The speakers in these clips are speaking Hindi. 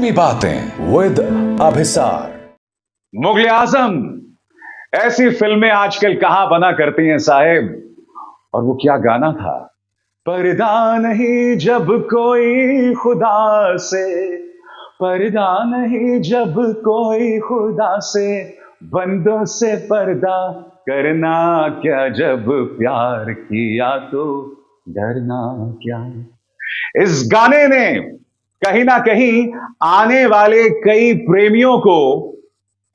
फिल्मी बातें विद अभिसार। मुगले आजम, ऐसी फिल्में आजकल कहां बना करती हैं साहेब। और वो क्या गाना था, पर्दा नहीं जब कोई खुदा से, पर्दा नहीं जब कोई खुदा से, बंदों से पर्दा करना क्या, जब प्यार किया तो डरना क्या। इस गाने ने कहीं ना कहीं आने वाले कई प्रेमियों को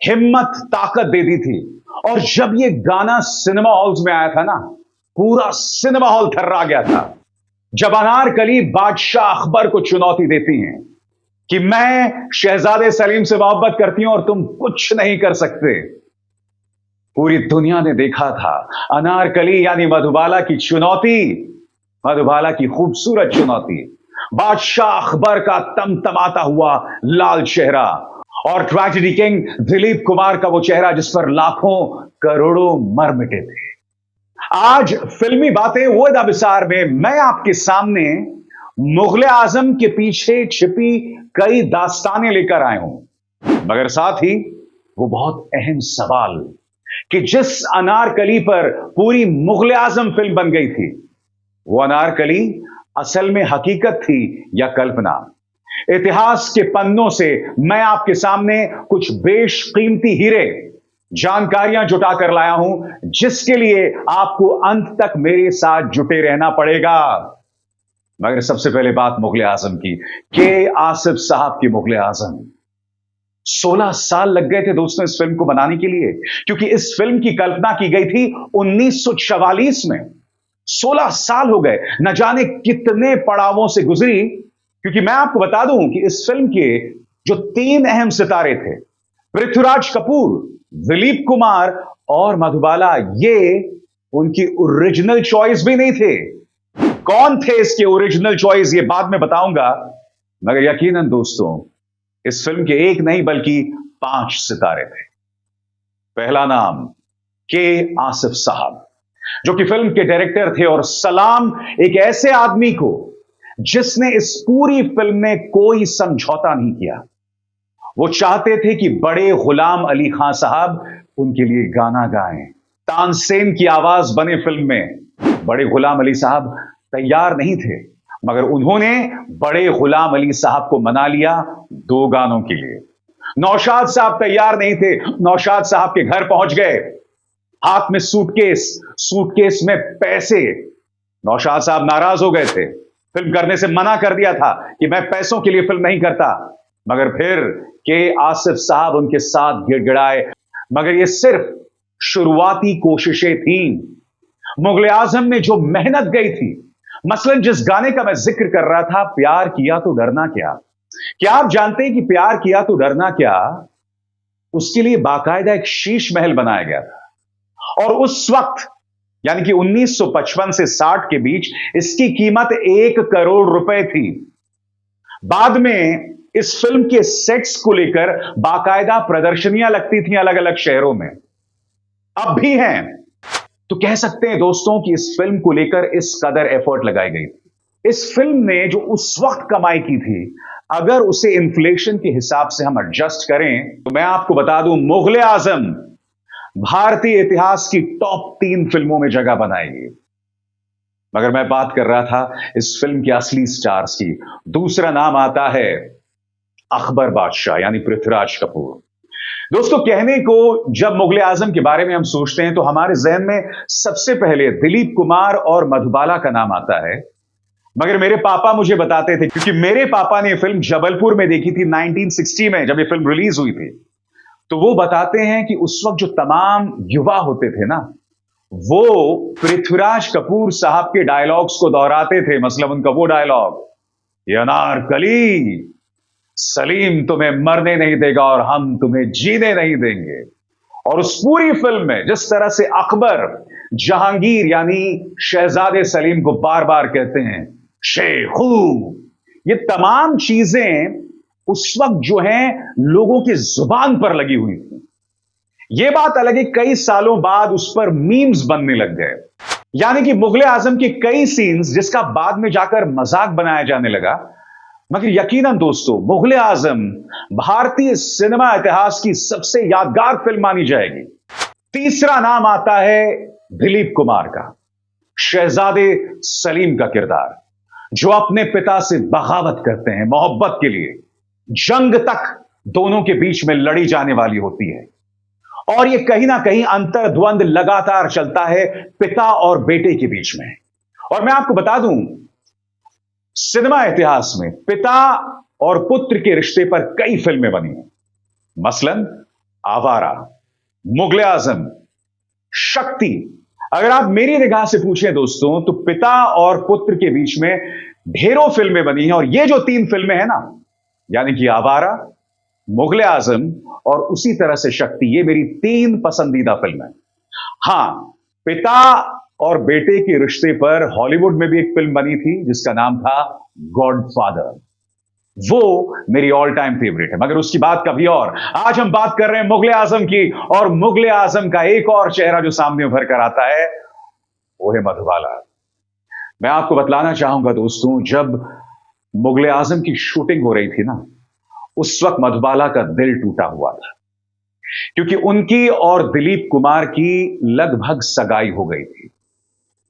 हिम्मत ताकत दे दी थी। और जब ये गाना सिनेमा हॉल्स में आया था ना, पूरा सिनेमा हॉल थर्रा गया था। जब अनारकली बादशाह अकबर को चुनौती देती हैं कि मैं शहजादे सलीम से मोहब्बत करती हूं और तुम कुछ नहीं कर सकते, पूरी दुनिया ने देखा था अनारकली यानी मधुबाला की चुनौती, मधुबाला की खूबसूरत चुनौती, बादशाह अकबर का तमतमाता हुआ लाल चेहरा और ट्रेजेडी किंग दिलीप कुमार का वो चेहरा जिस पर लाखों करोड़ों मर मिटे थे। आज फिल्मी बातें विद अभिसार में मैं आपके सामने मुगले आजम के पीछे छिपी कई दास्तानें लेकर आया हूं, मगर साथ ही वो बहुत अहम सवाल कि जिस अनारकली पर पूरी मुगले आजम फिल्म बन गई थी, वो अनारकली असल में हकीकत थी या कल्पना। इतिहास के पन्नों से मैं आपके सामने कुछ बेशकीमती हीरे, जानकारियां जुटा कर लाया हूं, जिसके लिए आपको अंत तक मेरे साथ जुटे रहना पड़ेगा। मगर सबसे पहले बात मुगले आजम की, के आसिफ साहब की मुगले आजम। 16 साल लग गए थे दोस्तों इस फिल्म को बनाने के लिए, क्योंकि इस फिल्म की कल्पना की गई थी 1944 में। 16 साल हो गए, न जाने कितने पड़ावों से गुजरी। क्योंकि मैं आपको बता दूं कि इस फिल्म के जो 3 अहम सितारे थे, पृथ्वीराज कपूर, दिलीप कुमार और मधुबाला, ये उनकी ओरिजिनल चॉइस भी नहीं थे। कौन थे इसके ओरिजिनल चॉइस, ये बाद में बताऊंगा। मगर यकीनन दोस्तों, इस फिल्म के एक नहीं बल्कि 5 सितारे थे। पहला नाम के आसिफ साहब, जो कि फिल्म के डायरेक्टर थे, और सलाम एक ऐसे आदमी को जिसने इस पूरी फिल्म में कोई समझौता नहीं किया। वो चाहते थे कि बड़े गुलाम अली खान साहब उनके लिए गाना गाएं, तानसेन की आवाज बने फिल्म में। बड़े गुलाम अली साहब तैयार नहीं थे, मगर उन्होंने बड़े गुलाम अली साहब को मना लिया 2 गानों के लिए। नौशाद साहब तैयार नहीं थे, नौशाद साहब के घर पहुंच गए, हाथ में सूटकेस, सूटकेस में पैसे। नौशाद साहब नाराज हो गए थे, फिल्म करने से मना कर दिया था कि मैं पैसों के लिए फिल्म नहीं करता। मगर फिर के आसिफ साहब उनके साथ गिड़गिड़ाए। मगर ये सिर्फ शुरुआती कोशिशें थीं। मुगले आजम में जो मेहनत गई थी, मसलन जिस गाने का मैं जिक्र कर रहा था, प्यार किया तो डरना क्या। क्या आप जानते हैं कि प्यार किया तो डरना क्या, उसके लिए बाकायदा एक शीश महल बनाया गया था। और उस वक्त यानी कि 1955 से 60 के बीच इसकी कीमत 1 करोड़ रुपए थी। बाद में इस फिल्म के सेट्स को लेकर बाकायदा प्रदर्शनियां लगती थी अलग अलग शहरों में, अब भी हैं। तो कह सकते हैं दोस्तों कि इस फिल्म को लेकर इस कदर एफर्ट लगाई गई थी। इस फिल्म ने जो उस वक्त कमाई की थी, अगर उसे इन्फ्लेशन के हिसाब से हम एडजस्ट करें, तो मैं आपको बता दूं, मुगले आजम भारतीय इतिहास की टॉप 3 फिल्मों में जगह बनाएगी। मगर मैं बात कर रहा था इस फिल्म के असली स्टार्स की। दूसरा नाम आता है अकबर बादशाह यानी पृथ्वीराज कपूर। दोस्तों, कहने को जब मुगले आजम के बारे में हम सोचते हैं तो हमारे जहन में सबसे पहले दिलीप कुमार और मधुबाला का नाम आता है। मगर मेरे पापा मुझे बताते थे, क्योंकि मेरे पापा ने फिल्म जबलपुर में देखी थी 1960 में, जब ये फिल्म रिलीज हुई थी। तो वो बताते हैं कि उस वक्त जो तमाम युवा होते थे ना, वो पृथ्वीराज कपूर साहब के डायलॉग्स को दोहराते थे। मतलब उनका वो डायलॉग, ये अनारकली, सलीम तुम्हें मरने नहीं देगा और हम तुम्हें जीने नहीं देंगे। और उस पूरी फिल्म में जिस तरह से अकबर जहांगीर यानी शहजादे सलीम को बार बार कहते हैं शेखू, ये तमाम चीजें उस वक्त जो है लोगों की जुबान पर लगी हुई थी। यह बात अलग है, कई सालों बाद उस पर मीम्स बनने लग गए। यानी कि मुगले आजम के कई सीन्स जिसका बाद में जाकर मजाक बनाया जाने लगा, मगर यकीनन दोस्तों, मुगले आजम भारतीय सिनेमा इतिहास की सबसे यादगार फिल्म मानी जाएगी। तीसरा नाम आता है दिलीप कुमार का, शहजादे सलीम का किरदार, जो अपने पिता से बगावत करते हैं मोहब्बत के लिए। जंग तक दोनों के बीच में लड़ी जाने वाली होती है और यह कहीं ना कहीं अंतर्द्वंद लगातार चलता है पिता और बेटे के बीच में। और मैं आपको बता दूं, सिनेमा इतिहास में पिता और पुत्र के रिश्ते पर कई फिल्में बनी हैं। मसलन आवारा, मुगले आजम, शक्ति। अगर आप मेरी निगाह से पूछें दोस्तों, तो पिता और पुत्र के बीच में ढेरों फिल्में बनी हैं और ये जो तीन फिल्में हैं ना, यानी कि आवारा, मुगले आजम और उसी तरह से शक्ति, ये मेरी तीन पसंदीदा फिल्में। हां, पिता और बेटे के रिश्ते पर हॉलीवुड में भी एक फिल्म बनी थी जिसका नाम था गॉडफादर। वो मेरी ऑल टाइम फेवरेट है, मगर उसकी बात कभी और। आज हम बात कर रहे हैं मुगले आजम की, और मुगले आजम का एक और चेहरा जो सामने उभर कर आता है वो है मधुबाला। मैं आपको बतलाना चाहूंगा दोस्तों, जब मुगले आजम की शूटिंग हो रही थी ना, उस वक्त मधुबाला का दिल टूटा हुआ था, क्योंकि उनकी और दिलीप कुमार की लगभग सगाई हो गई थी।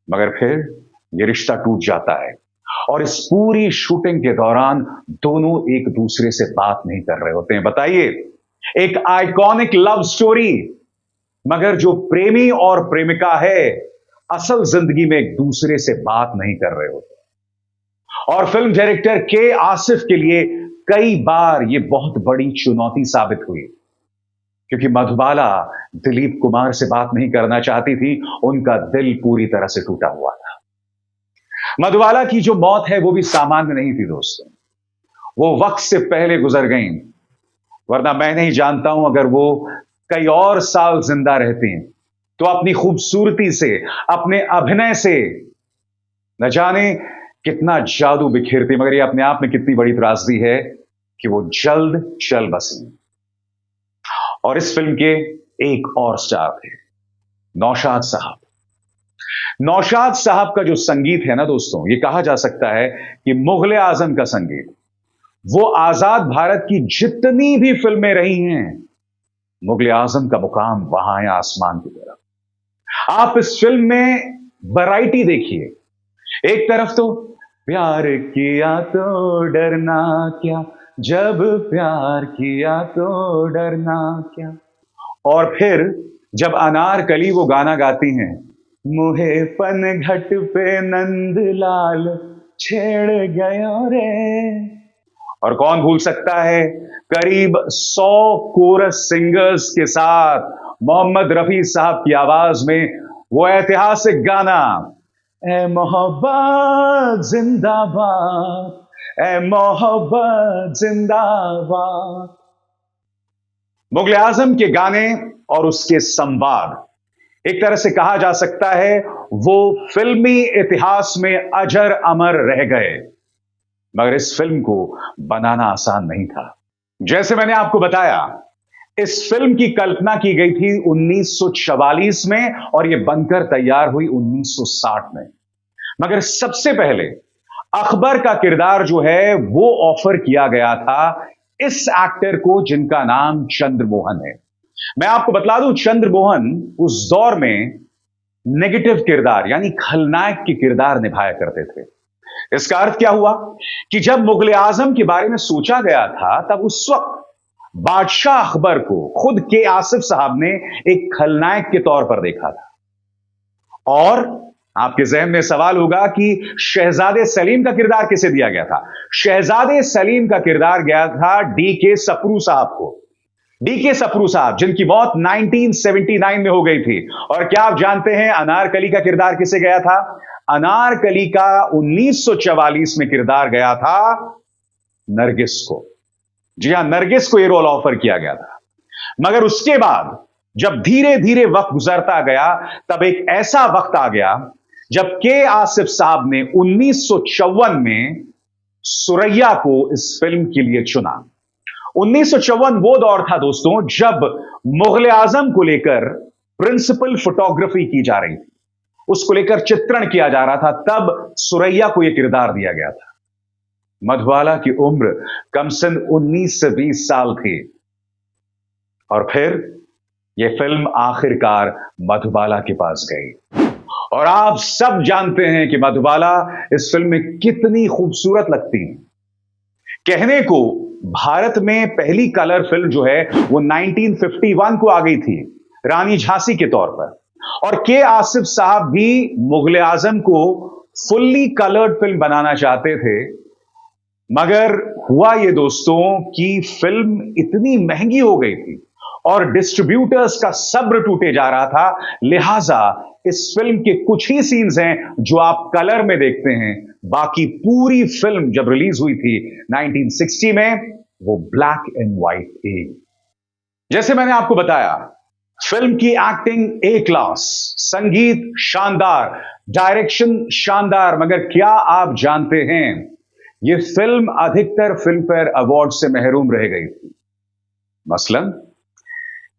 मगर फिर यह रिश्ता टूट जाता है और इस पूरी शूटिंग के दौरान दोनों एक दूसरे से बात नहीं कर रहे होते हैं। बताइए, एक आइकॉनिक लव स्टोरी, मगर जो प्रेमी और प्रेमिका है असल जिंदगी में एक दूसरे से बात नहीं कर रहे होते। और फिल्म डायरेक्टर के आसिफ के लिए कई बार यह बहुत बड़ी चुनौती साबित हुई, क्योंकि मधुबाला दिलीप कुमार से बात नहीं करना चाहती थी। उनका दिल पूरी तरह से टूटा हुआ था। मधुबाला की जो मौत है वो भी सामान्य नहीं थी दोस्तों, वो वक्त से पहले गुजर गई, वरना मैं नहीं जानता हूं अगर वो कई और साल जिंदा रहती तो अपनी खूबसूरती से, अपने अभिनय से न जाने कितना जादू बिखेरती। मगर ये अपने आप में कितनी बड़ी त्रासदी है कि वो जल्द चल बसी। और इस फिल्म के एक और स्टार थे, नौशाद साहब। नौशाद साहब का जो संगीत है ना दोस्तों, ये कहा जा सकता है कि मुगले आजम का संगीत, वो आजाद भारत की जितनी भी फिल्में रही हैं, मुगले आजम का मुकाम वहां है आसमान की तरफ। आप इस फिल्म में वैरायटी देखिए। एक तरफ तो प्यार किया तो डरना क्या, जब प्यार किया तो डरना क्या, और फिर जब अनारकली वो गाना गाती हैं, मुहे पन घट पे नंदलाल छेड़ गया रे। और कौन भूल सकता है, करीब 100 कोरस सिंगर्स के साथ मोहम्मद रफी साहब की आवाज में वो ऐतिहासिक गाना, ए मोहब्बत जिंदाबाद, ए मोहब्बत जिंदाबाद। मुगले आजम के गाने और उसके संवाद, एक तरह से कहा जा सकता है वो फिल्मी इतिहास में अजर अमर रह गए। मगर इस फिल्म को बनाना आसान नहीं था। जैसे मैंने आपको बताया, इस फिल्म की कल्पना की गई थी 1944 में और यह बनकर तैयार हुई 1960 में। मगर सबसे पहले अकबर का किरदार जो है वो ऑफर किया गया था इस एक्टर को, जिनका नाम चंद्रमोहन है। मैं आपको बतला दूं, चंद्रमोहन उस दौर में नेगेटिव किरदार यानी खलनायक के किरदार निभाया करते थे। इसका अर्थ क्या हुआ कि जब मुगले आजम के बारे में सोचा गया था, तब उस वक्त बादशाह अकबर को खुद के आसिफ साहब ने एक खलनायक के तौर पर देखा था। और आपके जहन में सवाल होगा कि शहजादे सलीम का किरदार किसे दिया गया था। शहजादे सलीम का किरदार गया था डी.के. सप्रू साहब को। डी.के. सप्रू साहब, जिनकी मौत 1979 में हो गई थी। और क्या आप जानते हैं अनारकली का किरदार किसे गया था? अनारकली का 1944 में किरदार गया था नरगिस को। जी हां, नरगिस को यह रोल ऑफर किया गया था। मगर उसके बाद जब धीरे धीरे वक्त गुजरता गया, तब एक ऐसा वक्त आ गया जब के आसिफ साहब ने 1954 में सुरैया को इस फिल्म के लिए चुना। 1954 वो दौर था दोस्तों जब मुगले आजम को लेकर प्रिंसिपल फोटोग्राफी की जा रही थी, उसको लेकर चित्रण किया जा रहा था। तब सुरैया को यह किरदार दिया गया था। मधुबाला की उम्र कमसन 19 से 20 साल थी। और फिर यह फिल्म आखिरकार मधुबाला के पास गई। और आप सब जानते हैं कि मधुबाला इस फिल्म में कितनी खूबसूरत लगती हैं। कहने को भारत में पहली कलर फिल्म जो है वो 1951 को आ गई थी, रानी झांसी के तौर पर। और के आसिफ साहब भी मुगले आजम को फुल्ली कलर्ड फिल्म बनाना चाहते थे, मगर हुआ ये दोस्तों कि फिल्म इतनी महंगी हो गई थी और डिस्ट्रीब्यूटर्स का सब्र टूटे जा रहा था, लिहाजा इस फिल्म के कुछ ही सीन्स हैं जो आप कलर में देखते हैं, बाकी पूरी फिल्म जब रिलीज हुई थी 1960 में वो ब्लैक एंड व्हाइट थी। जैसे मैंने आपको बताया, फिल्म की एक्टिंग ए क्लास, संगीत शानदार, डायरेक्शन शानदार, मगर क्या आप जानते हैं यह फिल्म अधिकतर फिल्म फेयर अवार्ड से महरूम रह गई थी। मसलन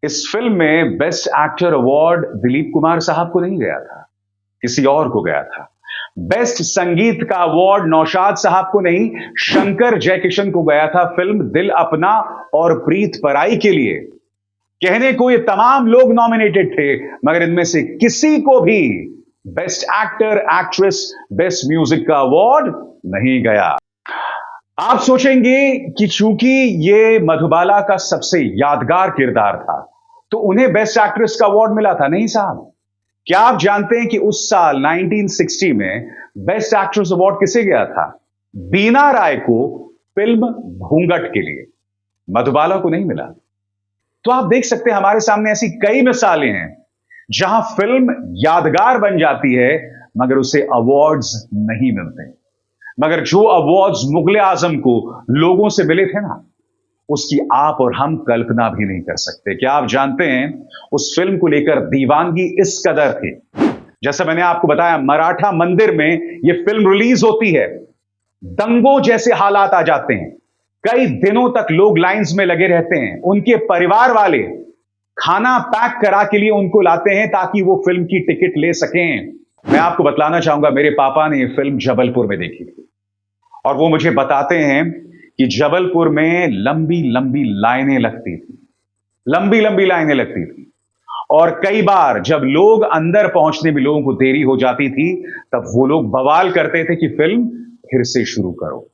इस फिल्म में best actor award Dilip Kumar साहब को नहीं गया था, किसी और को गया था। बेस्ट संगीत का अवार्ड नौशाद साहब को नहीं, शंकर जयकिशन को गया था फिल्म दिल अपना और प्रीत पराई के लिए। कहने को ये तमाम लोग नॉमिनेटेड थे, मगर इनमें से किसी को भी best actor, actress, best music का अवार्ड नहीं गया। आप सोचेंगे कि चूंकि ये मधुबाला का सबसे यादगार किरदार था तो उन्हें बेस्ट एक्ट्रेस का अवार्ड मिला था। नहीं साहब, क्या आप जानते हैं कि उस साल 1960 में बेस्ट एक्ट्रेस अवार्ड किसे गया था? बीना राय को फिल्म घूंघट के लिए, मधुबाला को नहीं मिला। तो आप देख सकते हैं हमारे सामने ऐसी कई मिसालें हैं जहां फिल्म यादगार बन जाती है मगर उसे अवार्ड्स नहीं मिलते। मगर जो अवार्ड्स मुगले आजम को लोगों से मिले थे ना, उसकी आप और हम कल्पना भी नहीं कर सकते। क्या आप जानते हैं उस फिल्म को लेकर दीवानगी इस कदर थी, जैसे मैंने आपको बताया मराठा मंदिर में यह फिल्म रिलीज होती है, दंगों जैसे हालात आ जाते हैं, कई दिनों तक लोग लाइंस में लगे रहते हैं, उनके परिवार वाले खाना पैक करा के लिए उनको लाते हैं ताकि वो फिल्म की टिकट ले सकें। मैं आपको बतलाना चाहूंगा, मेरे पापा ने यह फिल्म जबलपुर में देखी थी और वो मुझे बताते हैं कि जबलपुर में लंबी लंबी लाइनें लगती थी, लंबी लंबी लाइनें लगती थी। और कई बार जब लोग अंदर पहुंचने में लोगों को देरी हो जाती थी, तब वो लोग बवाल करते थे कि फिल्म फिर से शुरू करो।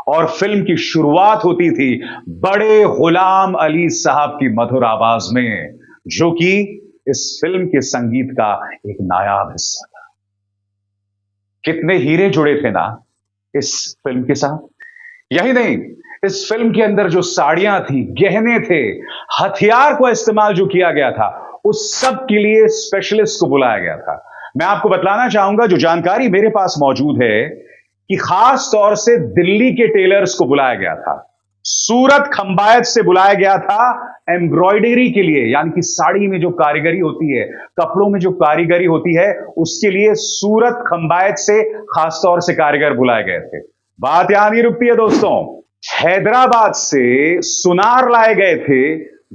और फिल्म की शुरुआत होती थी बड़े गुलाम अली साहब की मधुर आवाज में, जो कि इस फिल्म के संगीत का एक नायाब हिस्सा था। कितने हीरे जुड़े थे ना इस फिल्म के साथ। यही नहीं, इस फिल्म के अंदर जो साड़ियां थी, गहने थे, हथियार को इस्तेमाल जो किया गया था, उस सब के लिए स्पेशलिस्ट को बुलाया गया था। मैं आपको बतलाना चाहूंगा, जो जानकारी मेरे पास मौजूद है, कि खास तौर से दिल्ली के टेलर्स को बुलाया गया था, सूरत खंबायत से बुलाया गया था एम्ब्रॉयडरी के लिए, यानी कि साड़ी में जो कारीगरी होती है, कपड़ों में जो कारीगरी होती है, उसके लिए सूरत खंबायत से खास तौर से कारीगर बुलाए गए थे। बात यहां नहीं रुकती है दोस्तों, हैदराबाद से सुनार लाए गए थे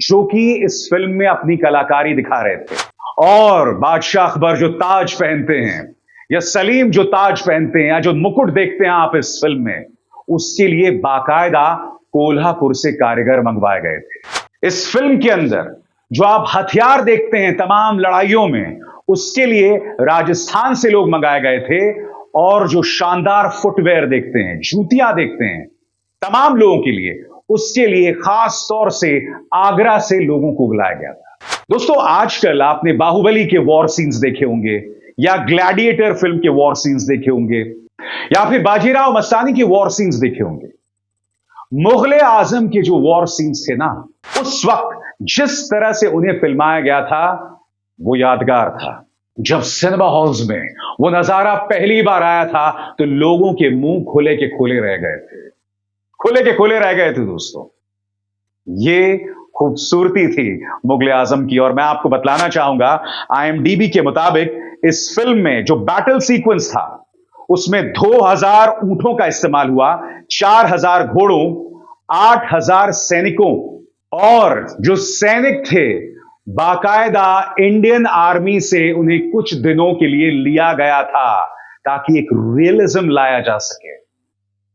जो कि इस फिल्म में अपनी कलाकारी दिखा रहे थे। और बादशाह अकबर जो ताज पहनते हैं, या सलीम जो ताज पहनते हैं, या जो मुकुट देखते हैं आप इस फिल्म में, उसके लिए बाकायदा कोल्हापुर से कारीगर मंगवाए गए थे। इस फिल्म के अंदर जो आप हथियार देखते हैं तमाम लड़ाइयों में, उसके लिए राजस्थान से लोग मंगाए गए थे। और जो शानदार फुटवेयर देखते हैं, जूतियां देखते हैं तमाम लोगों के लिए, उसके लिए खास तौर से आगरा से लोगों को बुलाया गया था। दोस्तों, आजकल आपने बाहुबली के वॉर सीन्स देखे होंगे, या ग्लैडिएटर फिल्म के वॉर सीन्स देखे होंगे, या फिर बाजीराव मस्तानी के वॉर सीन्स देखे होंगे। मुगले आजम के जो वॉर सीन्स थे ना, उस वक्त जिस तरह से उन्हें फिल्माया गया था वो यादगार था। जब सिनेमा हॉल्स में वो नजारा पहली बार आया था तो लोगों के मुंह खुले के खुले रह गए थे, खुले के खुले रह गए थे दोस्तों। ये खूबसूरती थी मुगले आजम की। और मैं आपको बतलाना चाहूंगा, IMDb के मुताबिक इस फिल्म में जो बैटल सीक्वेंस था उसमें 2000 ऊंटों का इस्तेमाल हुआ, 4000 घोड़ों, 8000 सैनिकों, और जो सैनिक थे बाकायदा इंडियन आर्मी से उन्हें कुछ दिनों के लिए लिया गया था ताकि एक रियलिज्म लाया जा सके।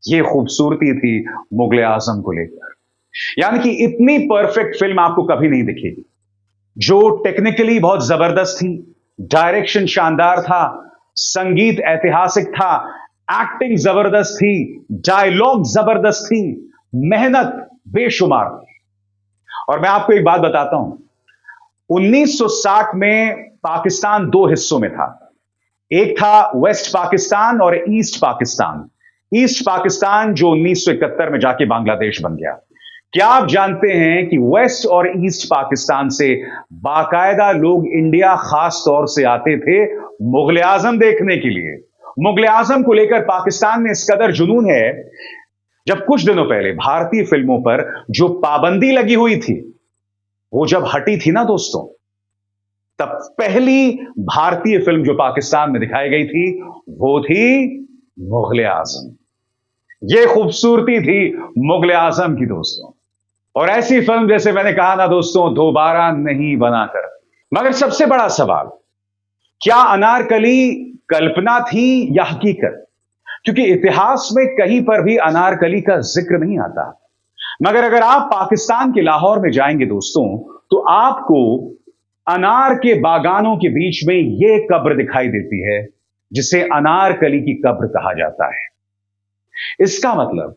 ये खूबसूरती थी मुगले आजम को लेकर। यानी कि इतनी परफेक्ट फिल्म आपको कभी नहीं दिखेगी, जो टेक्निकली बहुत जबरदस्त थी, डायरेक्शन शानदार था, संगीत ऐतिहासिक था, एक्टिंग जबरदस्त थी, डायलॉग जबरदस्त थी, मेहनत बेशुमार थी। और मैं आपको एक बात बताता हूं, 1960 में पाकिस्तान दो हिस्सों में था। एक था वेस्ट पाकिस्तान और ईस्ट पाकिस्तान। ईस्ट पाकिस्तान जो 1971 में जाके बांग्लादेश बन गया। क्या आप जानते हैं कि वेस्ट और ईस्ट पाकिस्तान से बाकायदा लोग इंडिया खास तौर से आते थे मुगले आजम देखने के लिए। मुगले आजम को लेकर पाकिस्तान में इस कदर जुनून है, जब कुछ दिनों पहले भारतीय फिल्मों पर जो पाबंदी लगी हुई थी, वो जब हटी थी ना दोस्तों, तब पहली भारतीय फिल्म जो पाकिस्तान में दिखाई गई थी वो थी मुगले आजम। ये खूबसूरती थी मुगले आजम की दोस्तों। और ऐसी फिल्म, जैसे मैंने कहा ना दोस्तों, दोबारा नहीं बना कर। मगर सबसे बड़ा सवाल, क्या अनारकली कल्पना थी या हकीकत? क्योंकि इतिहास में कहीं पर भी अनारकली का जिक्र नहीं आता। मगर अगर आप पाकिस्तान के लाहौर में जाएंगे दोस्तों, तो आपको अनार के बागानों के बीच में यह कब्र दिखाई देती है, जिसे अनारकली की कब्र कहा जाता है। इसका मतलब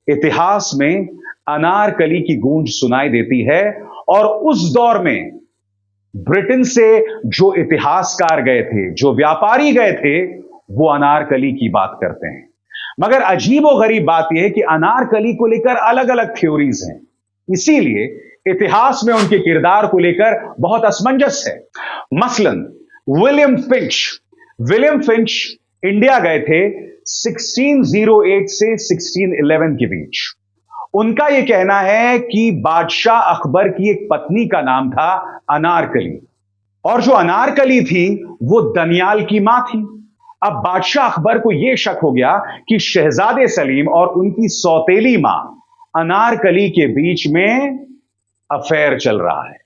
इतिहास में अनारकली की गूंज सुनाई देती है। और उस दौर में ब्रिटेन से जो इतिहासकार गए थे, जो व्यापारी गए थे, वो अनारकली की बात करते हैं। मगर अजीब और गरीब बात यह है कि अनारकली को लेकर अलग अलग थ्योरीज हैं, इसीलिए इतिहास में उनके किरदार को लेकर बहुत असमंजस है। मसलन विलियम फिंच इंडिया गए थे 1608 से 1611 के बीच। उनका यह कहना है कि बादशाह अकबर की एक पत्नी का नाम था अनारकली, और जो अनारकली थी वो दनियाल की मां थी। अब बादशाह अकबर को यह शक हो गया कि शहजादे सलीम और उनकी सौतेली मां अनारकली के बीच में अफेयर चल रहा है।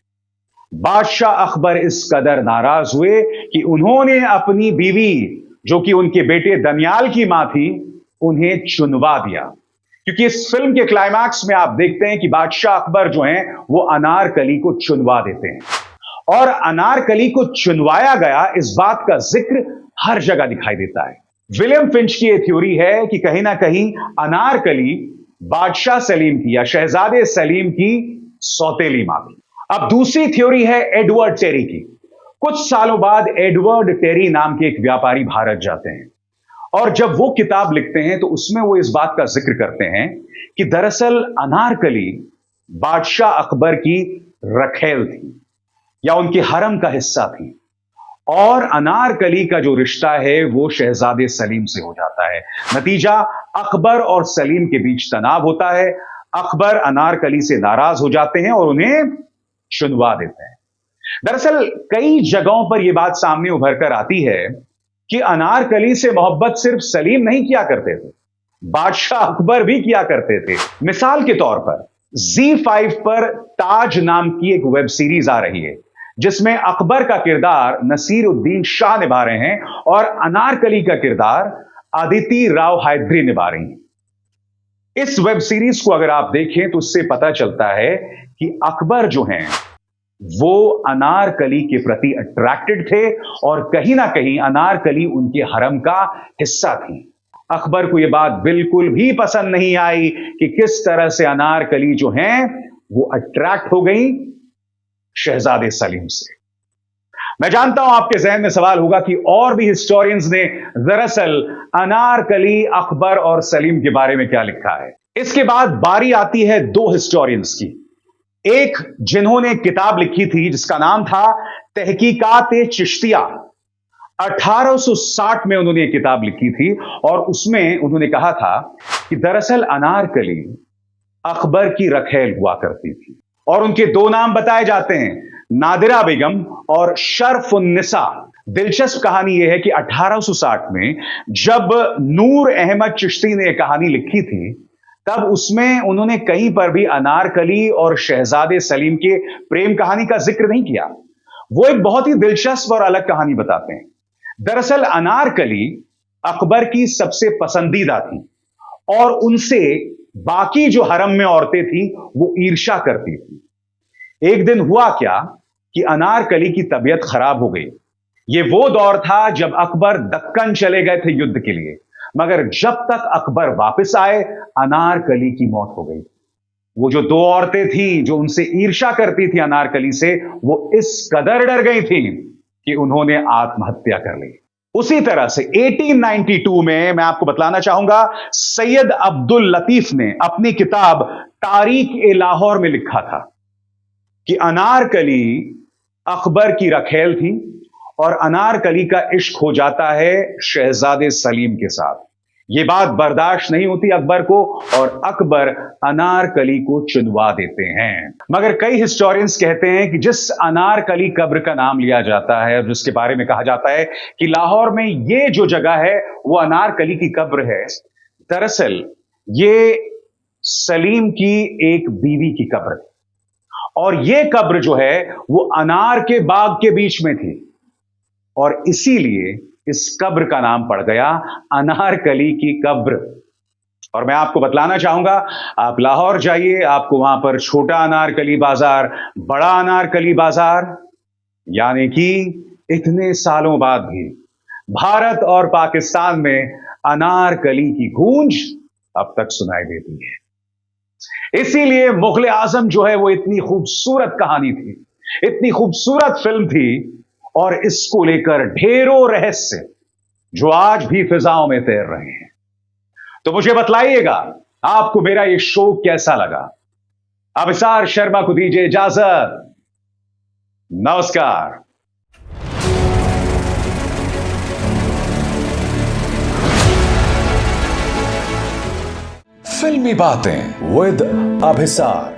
बादशाह अकबर इस कदर नाराज हुए कि उन्होंने अपनी बीवी, जो कि उनके बेटे दनियाल की मां थी, उन्हें चुनवा दिया। क्योंकि इस फिल्म के क्लाइमैक्स में आप देखते हैं कि बादशाह अकबर जो हैं वो अनारकली को चुनवा देते हैं, और अनारकली को चुनवाया गया इस बात का जिक्र हर जगह दिखाई देता है। विलियम फिंच की यह थ्योरी है कि कहीं ना कहीं अनारकली बादशाह सलीम की या शहजादे सलीम की सौतेली मां थी। अब दूसरी थ्योरी है एडवर्ड टेरी की। कुछ सालों बाद एडवर्ड टेरी नाम के एक व्यापारी भारत जाते हैं, और जब वो किताब लिखते हैं तो उसमें वो इस बात का जिक्र करते हैं कि दरअसल अनारकली बादशाह अकबर की रखेल थी या उनके हरम का हिस्सा थी, और अनारकली का जो रिश्ता है वो शहजादे सलीम से हो जाता है। नतीजा, अकबर और सलीम के बीच तनाव होता है। अकबर अनारकली से नाराज हो जाते हैं और उन्हें चुनवा देते हैं। दरअसल कई जगहों पर यह बात सामने उभर कर आती है कि अनारकली से मोहब्बत सिर्फ सलीम नहीं किया करते थे, बादशाह अकबर भी किया करते थे। मिसाल के तौर पर Z5 पर ताज नाम की एक वेब सीरीज आ रही है, जिसमें अकबर का किरदार नसीर उद्दीन शाह निभा रहे हैं और अनारकली का किरदार अदिति राव हैदरी निभा रही हैं। इस वेब सीरीज को अगर आप देखें तो उससे पता चलता है कि अकबर जो हैं वो अनारकली के प्रति अट्रैक्टेड थे, और कहीं ना कहीं अनारकली उनके हरम का हिस्सा थी। अकबर को यह बात बिल्कुल भी पसंद नहीं आई कि किस तरह से अनारकली जो हैं वो अट्रैक्ट हो गई शहजादे सलीम से। मैं जानता हूं आपके जहन में सवाल होगा कि और भी हिस्टोरियंस ने दरअसल अनारकली, अकबर और सलीम के बारे में क्या लिखा है। इसके बाद बारी आती है दो हिस्टोरियंस की। एक जिन्होंने किताब लिखी थी जिसका नाम था तहकीकात-ए-चिश्तिया। 1860 में उन्होंने एक किताब लिखी थी, और उसमें उन्होंने कहा था कि दरअसल अनारकली अकबर की रखेल हुआ करती थी, और उनके दो नाम बताए जाते हैं, नादिरा बेगम और शरफुन्निसा। दिलचस्प कहानी यह है कि 1860 में जब नूर अहमद चिश्ती ने यह कहानी लिखी थी, तब उसमें उन्होंने कहीं पर भी अनारकली और शहजादे सलीम के प्रेम कहानी का जिक्र नहीं किया। वो एक बहुत ही दिलचस्प और अलग कहानी बताते हैं। दरअसल अनारकली अकबर की सबसे पसंदीदा थी, और उनसे बाकी जो हरम में औरतें थी वो ईर्ष्या करती थी। एक दिन हुआ क्या कि अनारकली की तबीयत खराब हो गई। ये वो दौर था जब अकबर दक्कन चले गए थे युद्ध के लिए, मगर जब तक अकबर वापस आए अनारकली की मौत हो गई। वो जो दो औरतें थी जो उनसे ईर्ष्या करती थी अनारकली से, वो इस कदर डर गई थी कि उन्होंने आत्महत्या कर ली। उसी तरह से 1892 में मैं आपको बतलाना चाहूंगा, सैयद अब्दुल लतीफ ने अपनी किताब तारीख-ए-लाहौर में लिखा था कि अनारकली अकबर की रखेल थी और अनारकली का इश्क हो जाता है शहजादे सलीम के साथ। यह बात बर्दाश्त नहीं होती अकबर को और अकबर अनारकली को चुनवा देते हैं। मगर कई हिस्टोरियंस कहते हैं कि जिस अनारकली कब्र का नाम लिया जाता है और जिसके बारे में कहा जाता है कि लाहौर में यह जो जगह है वो अनारकली की कब्र है, दरअसल ये सलीम की एक बीवी की कब्र थी और यह कब्र जो है वो अनार के बाग के बीच में थी और इसीलिए इस कब्र का नाम पड़ गया अनारकली की कब्र। और मैं आपको बतलाना चाहूंगा, आप लाहौर जाइए, आपको वहां पर छोटा अनारकली बाजार, बड़ा अनारकली बाजार, यानी कि इतने सालों बाद भी भारत और पाकिस्तान में अनारकली की गूंज अब तक सुनाई देती है। इसीलिए मुगल आजम जो है वो इतनी खूबसूरत कहानी थी, इतनी खूबसूरत फिल्म थी और इसको लेकर ढेरों रहस्य जो आज भी फिजाओं में तैर रहे हैं। तो मुझे बतलाइएगा आपको मेरा ये शो कैसा लगा। अभिसार शर्मा को दीजिए इजाजत। नमस्कार। फिल्मी बातें विद अभिसार।